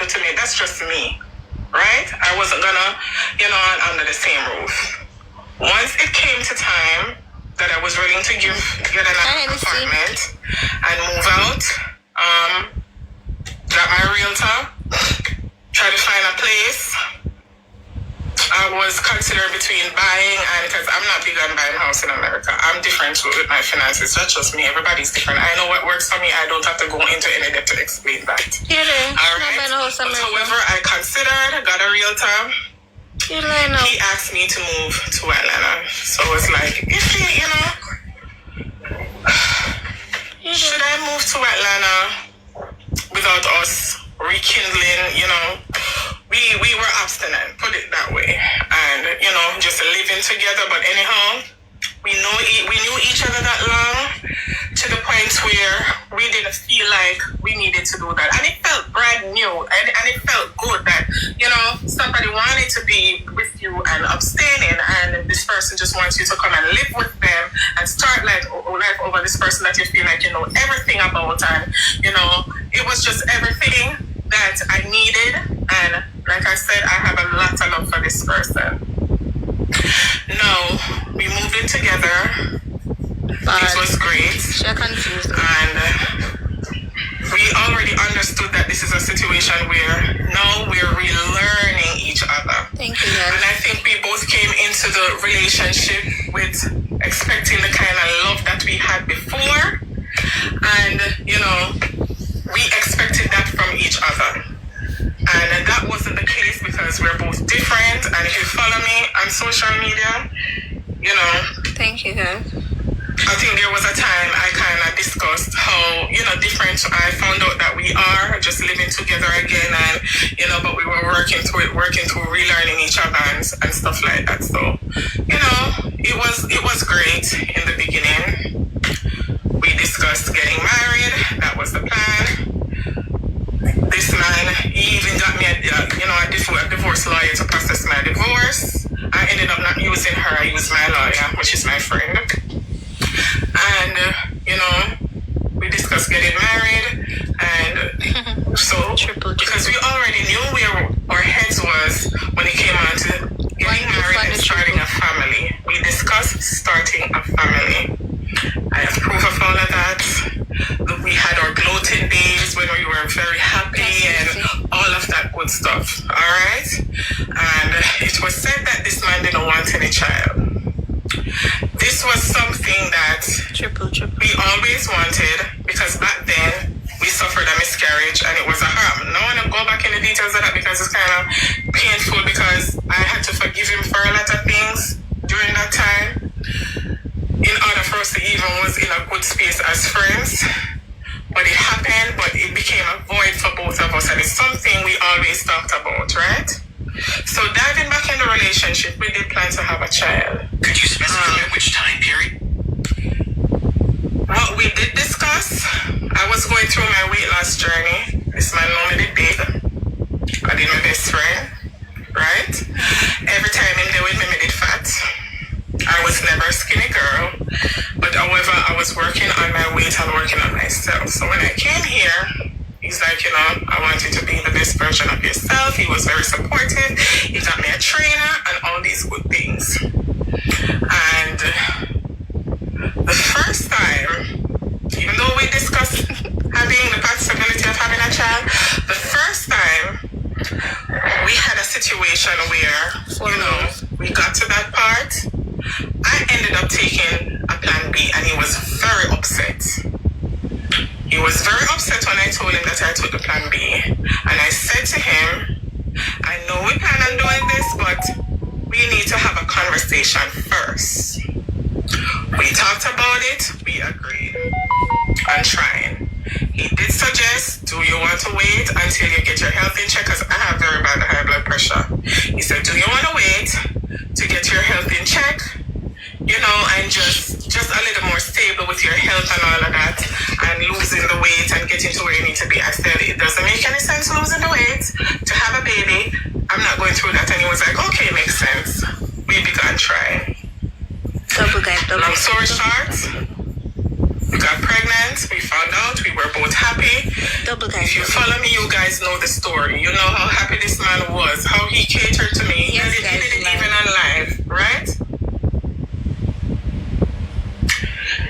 do to me. That's just me, right? I wasn't gonna, under the same roof. Once it came to time that I was willing to get another apartment and move out, got my realtor, try to find a place. I was considering between buying and, because I'm not big on buying a house in America. I'm different with my finances. That's just me. Everybody's different. I know what works for me. I don't have to go into any depth to explain that. All right. But however, I considered, got a realtor. He asked me to move to Atlanta. So it's like, should I move to Atlanta without us rekindling, we were abstinent, put it that way, and just living together. But anyhow, we knew each other that long, to the point where we didn't feel like we needed to do that, and it felt brand new, and it felt good that somebody wanted to be with you and abstaining, and this person just wants you to come and live with them and start life over this person that you feel like you know everything about, and it was just everything that I needed. And like I said, I have a lot of love for this person. No, we moved in together. It was great. And we already understood that this is a situation where now we're relearning each other. Thank you, guys. And I think we both came into the relationship with expecting the kind of love that we had before. And, we expected that from each other. And that wasn't the case because we're both different. And if you follow me on social media, Thank you, guys. I think there was a time I kind of discussed how, different I found out that we are just living together again, and, but we were working through relearning each other and stuff like that. So, it was great in the beginning. We discussed getting married. That was the plan. This man, he even got me a divorce lawyer to process my divorce. I ended up not using her. I used my lawyer, which is my friend. And, we discussed getting married. And so, because we already knew where our heads was when it came on to getting married and starting a family. We discussed starting a family. I have proof of all of that. We had our gloating days when we were very happy and all of that good stuff. All right? And it was said that this man didn't want any child. This was something that we always wanted, because back then we suffered a miscarriage and it was a harm. Now I don't go back in the details of that because it's kind of painful, because I had to forgive him for a lot of things during that time in order for us to even was in a good space as friends. But it happened, but it became a void for both of us, and it's something we always talked about, right? So diving back in the relationship, we did plan to have a child. Could you specify which time period? What we did discuss, I was going through my weight loss journey. This man normally did big. I did my best friend, right? Every time him there with me, I did fat. I was never a skinny girl, but however, I was working on my weight and working on myself. So when I came here, he's like, I want you to be the best version of yourself. He was very supportive. He got me a trainer and all these good things. And the first time, even though we discussed having the possibility of having a child, the first time we had a situation where, we got to that part. I ended up taking a plan B, and he was very upset. He was very upset when I told him that I took the plan B. And I said to him, I know we plan on doing this, but we need to have a conversation first. We talked about it, we agreed on trying. He did suggest, do you want to wait until you get your health in check? Because I have very bad high blood pressure. He said, do you want to wait to get your health in check? And just a little more stable with your health and all of that, and losing the weight and getting to where you need to be. I said, it doesn't make any sense losing the weight to have a baby. I'm not going through that. And he was like, okay, makes sense. We began trying. Long story short, we got pregnant. We found out we were both happy. If you follow me, you you guys know the story. You know how happy this man was, how he catered to me. Yes, he did it even on live, right?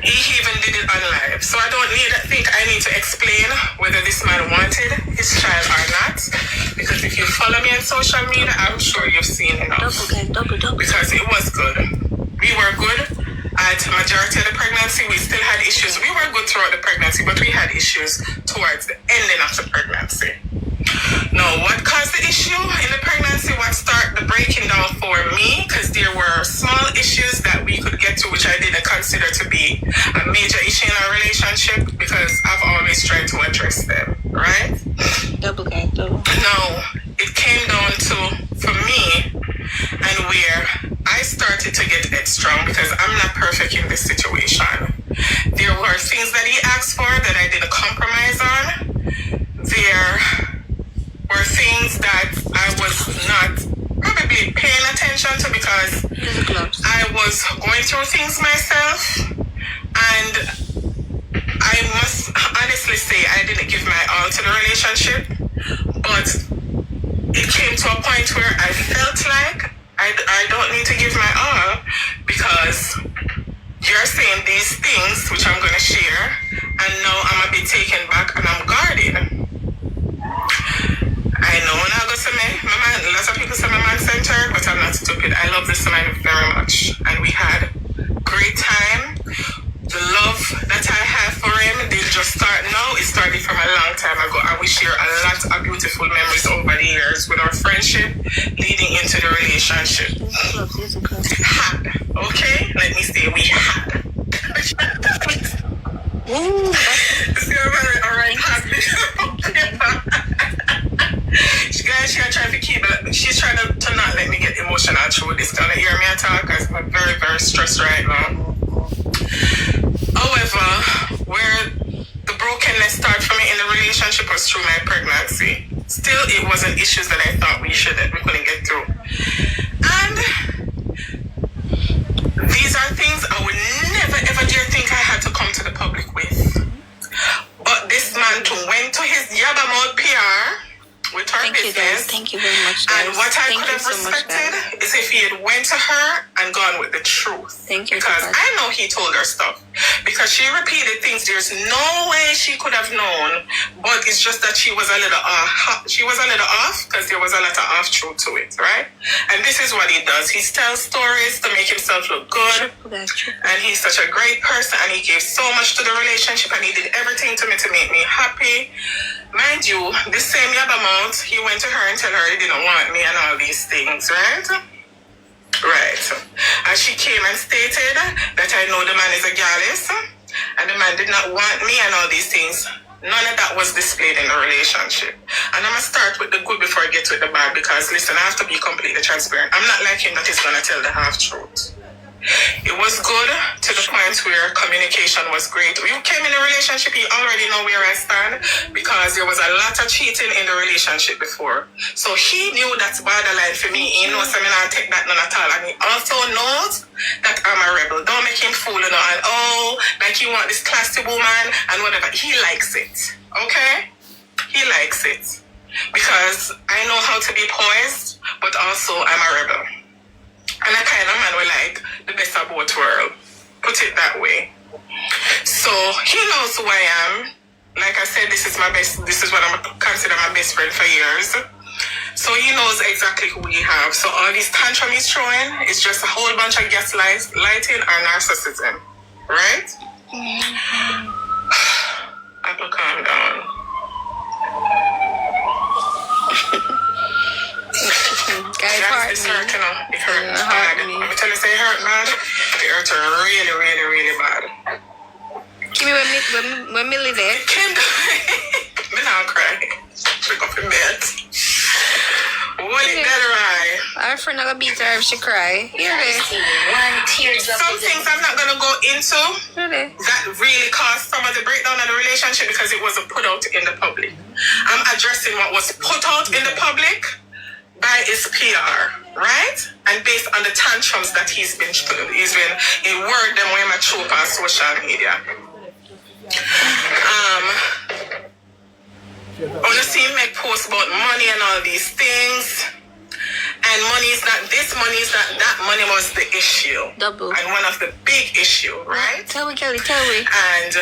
He even did it on live. So I don't think I need to explain whether this man wanted his child or not. Because if you follow me on social media, I'm sure you've seen enough. Double. Because it was good. We were good at majority of the pregnancy. We still had issues. We were good throughout the pregnancy, but we had issues towards the ending of the pregnancy. Now, what caused the issue in the pregnancy? What started the breaking down for me? Because there were small issues that we could get to, which I didn't consider to be a major issue in our relationship, because I've always tried to address them, right? Double. Now, it came down to, for me, and where I started to get headstrong, because I'm not perfect in this situation. There were things that he asked for that I didn't compromise on. There were things that I was not probably paying attention to, because I was going through things myself, and I must honestly say I didn't give my all to the relationship, but it came to a point where I felt like I don't need to give my all, because you're saying these things, which I'm going to share, and now I'm a bit taken back and I'm guarded. I know when I go to my man, lots of people say my man-centered, but I'm not stupid. I love this man very much, and we had great time. The love that I have for him didn't just start now. It started from a long time ago, and we share a lot of beautiful memories over the years with our friendship leading into the relationship. Had, okay? Let me say we had. Ooh, all right, guys, she's trying to not let me get emotional through this. Gonna hear me talk, because I'm very, very stressed right now. However, where the brokenness started for me in the relationship was through my pregnancy. Still, it wasn't issues that I thought we couldn't get through. And these are things I would never ever dare think I had to come to the public with. But this man too went to his Yabamode PR with her business. Thank you very much, guys. And what I could have respected is if he had went to her and gone with the truth. Thank you. Because I know he told her stuff. Because she repeated things there's no way she could have known. But it's just that she was a little off. She was a little off because there was a lot of off truth to it, right? And this is what he does. He tells stories to make himself look good. That's true. And he's such a great person, and he gave so much to the relationship, and he did everything to me to make me happy. Mind you, this same Yabamount, he went to her and told her he didn't want me and all these things, right? Right. And she came and stated that I know the man is a gallus, and the man did not want me and all these things. None of that was displayed in the relationship. And I'm going to start with the good before I get to the bad, because, listen, I have to be completely transparent. I'm not like him that is going to tell the half-truth. It was good to the point where communication was great. You came in a relationship, you already know where I stand, because there was a lot of cheating in the relationship before. So he knew that's borderline for me. He knows I mean, I take that none at all. And he also knows that I'm a rebel. Don't make him fool, and like you want this classy woman and whatever. He likes it. Okay? He likes it. Because I know how to be poised, but also I'm a rebel. And I kind of man will like the best of both worlds. Put it that way. So he knows who I am. Like I said, this is my best. This is what I'm consider my best friend for years. So he knows exactly who we have. So all these tantrum he's throwing is just a whole bunch of gaslighting or narcissism, right? Mm-hmm. I have to calm down. Guys, this hurt, you know. It hurt bad. Let me tell you, say it hurt bad. It hurt really, really, really bad. Give me when me leave it. Me not cry. Pick up in bed. What is that right? Our friend gonna beat her if she cry. Some things I'm not gonna go into that really caused some of the breakdown of the relationship because it wasn't put out in the public. I'm addressing what was put out in the public by his PR, right? And based on the tantrums that he word them when I trope on social media. wanna see him make posts about money and all these things. And money is not this, money is not that. Money was the issue. Double. And one of the big issue, right? Tell me, Kelly, tell me. And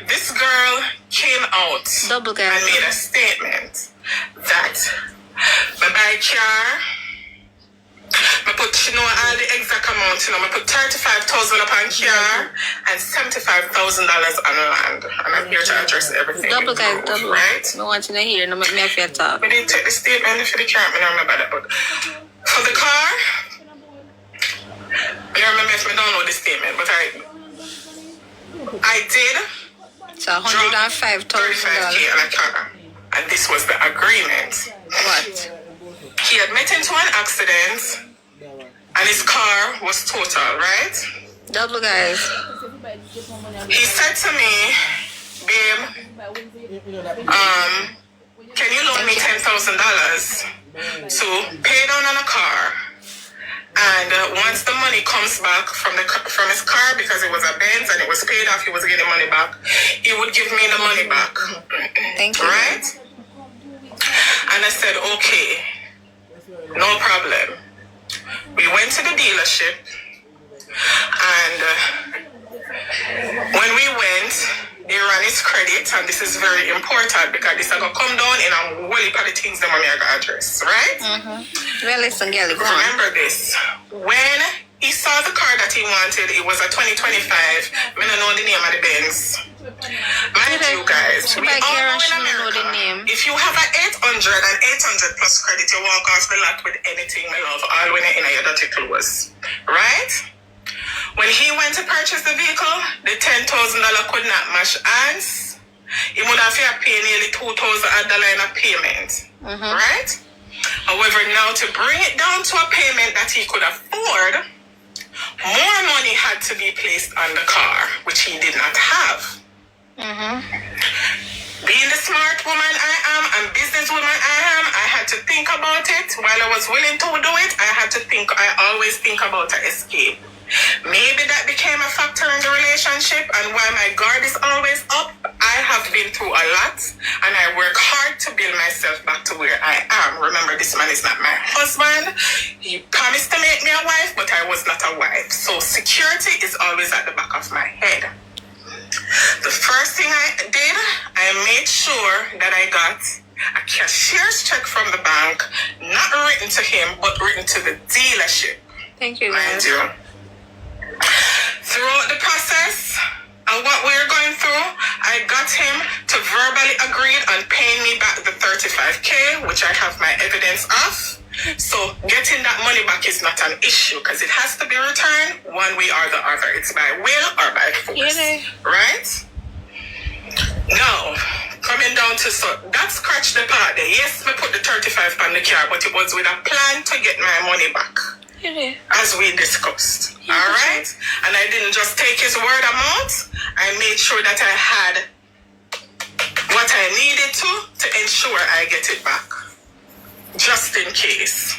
this girl came out Double, guys. and made a statement that my buy car, I put, you know, all the exact amount, you know, I put $35,000 upon car and $75,000 on land. And I'm here to address everything. Double, guys, double. Right? I want you to hear, no make me have your talk. I didn't take the statement for the car, I don't remember that, but for the car, I don't remember if I don't know the statement, but I did So $105,000. $35K on a car. And this was the agreement. What? He had met into an accident and his car was total, right? Double, guys. He said to me, babe, can you loan me $10,000 to pay down on a car? And once the money comes back from his car, because it was a Benz and it was paid off, he was getting money back, he would give me the money back. Thank you. Right? And I said, okay, no problem. We went to the dealership, and when we went, they ran his credit, and this is very important because this is going to come down in a whole heap of the things that money I got address, right? Well, listen, girl, go on. Remember this. When he saw the car that he wanted, it was a 2025. I don't know the name of the Benz. Mind you guys, we all know in America, if you have an 800 and 800 plus credit, you walk off the lot with anything, my love, all when you're in your dirty clothes. Right? When he went to purchase the vehicle, the $10,000 could not match hands. He would have to pay nearly $2,000 in a payment. Right? However, now to bring it down to a payment that he could afford, more money had to be placed on the car, which he did not have. Being the smart woman I am and businesswoman I am, I had to think about it. While I was willing to do it, I always think about an escape. Maybe that became a factor in the relationship, and while my guard is always up, I have been through a lot, and I work hard to build myself back to where I am. Remember, this man is not my husband. He promised to make me a wife, but I was not a wife. So security is always at the back of my head. The first thing I did, I made sure that I got a cashier's check from the bank, not written to him, but written to the dealership. Thank you, Mind guys. you. Throughout the process and what we were going through, I got him to verbally agree on paying me back the $35K, which I have my evidence of. So getting that money back is not an issue because it has to be returned one way or the other. It's by will or by force. Right? Now, coming down to that scratched the part there. Yes, I put the 35 on the car, but it was with a plan to get my money back. As we discussed. Alright? And I didn't just take his word amount. I made sure that I had what I needed to ensure I get it back. Just in case.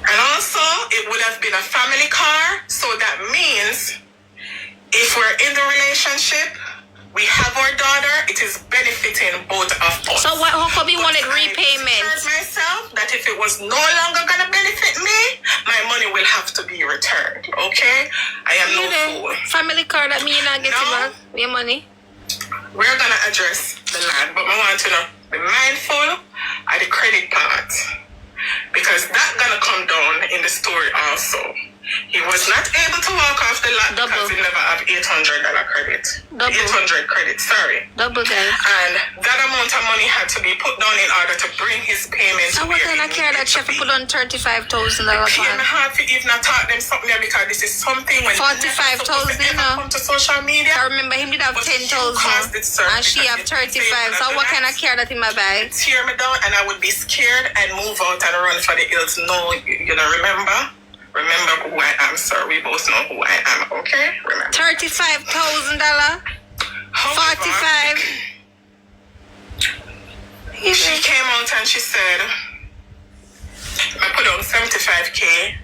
And also, it would have been a family car, so that means if we're in the relationship, we have our daughter, it is benefiting both of us. So what, how come you wanted repayment? I told myself that if it was no longer going to benefit me, my money will have to be returned, okay? I am no fool. Family car that me not getting back your money. We're going to address the land, but I want to know, be mindful of the credit part, because that's going to come down in the story also. He was not able to walk off the lot because he never have $800 credit. 800 credit, sorry. Double, guys. And that amount of money had to be put down in order to bring his payments. So what kind of care that chef put on $35,000 on? I have to even taught them something there because this is something when $45,000, you know. come to social media. I remember him did have 10,000 and she have 35. So what kind of care that in my bag? Tear me down and I would be scared and move out and run for the hills. No, you know, remember? Remember who I am, sir. We both know who I am, okay? Remember. $35,000? 45. She came out and she said, I put on $75K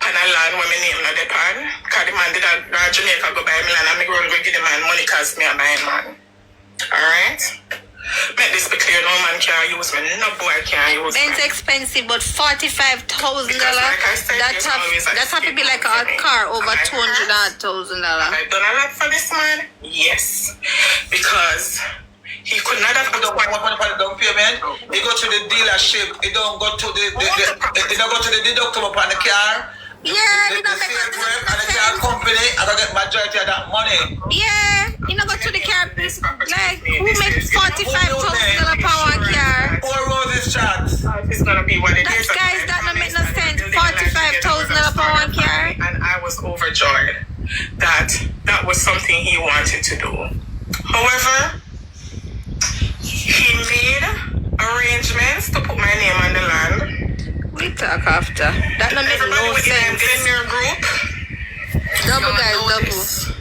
on a land where my name not depend. Because the man did a Jamaica go buy me land and me go and go give the man money because me a buy man. Alright? Make this be clear, no man can use me, no boy can use Benz me. expensive, but $45,000. Because like I said, That have to be like a car over $200,000. I've done a lot for this man, yes. Because he could not have don't want money for the down payment. He go to the dealership. He don't go to the he don't go to the deductible upon the car. Yeah, the you don't make sales rep and the car company. I don't get majority of that money. Yeah, you know, go to the car. Like, who makes $45,000 per one car? Four roses shots. It's gonna be what it That is. guys, that don't make no sense. $45,000 per one car. And I was overjoyed that that was something he wanted to do. However, he made arrangements to put my name on the land. We talk after. That don't make Everybody no within sense. their group. Double, guys, know double. this.